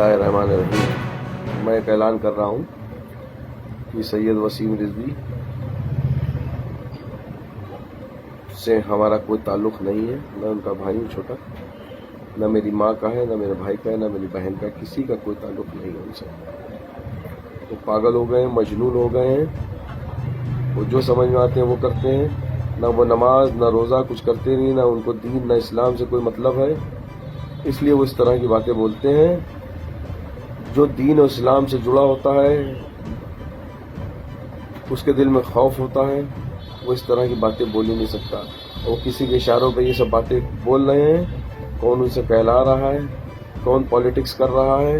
बिस्मिल्लाहिर्रहमानिर्रहीम। मैं एक ऐलान कर रहा हूँ कि सैयद वसीम रिजवी से हमारा कोई ताल्लुक़ नहीं है। मैं उनका भाई हूँ छोटा, न मेरी माँ का है, न मेरे भाई का है, न मेरी बहन का, किसी का कोई ताल्लुक़ नहीं है उनसे। वो पागल हो गए हैं, मजनून हो गए हैं। वो जो समझ में आते हैं वो करते हैं। न वो नमाज न रोज़ा कुछ करते नहीं, न उनको दीन न इस्लाम से कोई मतलब है, इसलिए वो इस तरह की बातें बोलते हैं। जो दीन और इस्लाम से जुड़ा होता है, उसके दिल में खौफ होता है, वो इस तरह की बातें बोल ही नहीं सकता। वो किसी के इशारों पे ये सब बातें बोल रहे हैं। कौन उनसे कहला रहा है, कौन पॉलिटिक्स कर रहा है,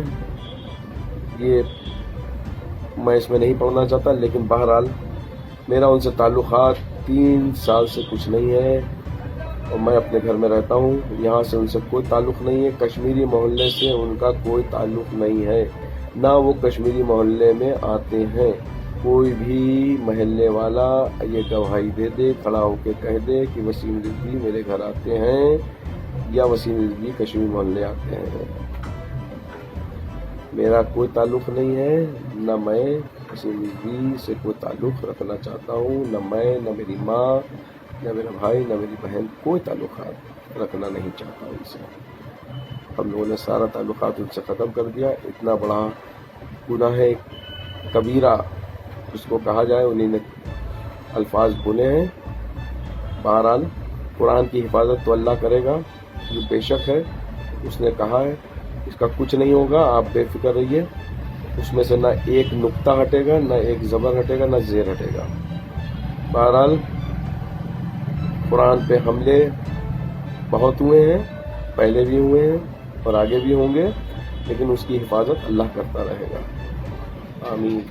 ये मैं इसमें नहीं पढ़ना चाहता। लेकिन बहरहाल मेरा उनसे ताल्लुकात 3 साल से कुछ नहीं है और मैं अपने घर में रहता हूँ। यहाँ से उनसे कोई ताल्लुक़ नहीं है। कश्मीरी मोहल्ले से उनका कोई ताल्लुक़ नहीं है, ना वो कश्मीरी मोहल्ले में आते हैं। कोई भी महल्ले वाला ये गवाही दे दे, खड़ा होकर कह दे कि वसीम रिजवी मेरे घर आते हैं या वसीम रिजवी कश्मीरी मोहल्ले आते हैं। मेरा कोई ताल्लुक़ नहीं है, न मैं वसीम रिजवी से कोई ताल्लुक़ रखना चाहता हूँ, न मैं, न मेरी माँ, न मेरा भाई, न मेरी बहन, कोई ताल्लुकात रखना नहीं चाहता उनसे। हम लोगों ने सारा ताल्लुकात उनसे ख़त्म कर दिया। इतना बड़ा गुनाह है कबीरा उसको कहा जाए, उन्हीं ने अल्फाज बोले हैं। बहरहाल कुरान की हिफाजत तो अल्लाह करेगा, जो बेशक है। उसने कहा है इसका कुछ नहीं होगा, आप बेफिक्र रहिए। उसमें से ना एक नुक्ता हटेगा, ना एक ज़बर हटेगा, ना ज़ेर हटेगा। बहरहाल कुरान पे हमले बहुत हुए हैं, पहले भी हुए हैं और आगे भी होंगे, लेकिन उसकी हिफाजत अल्लाह करता रहेगा। आमीन।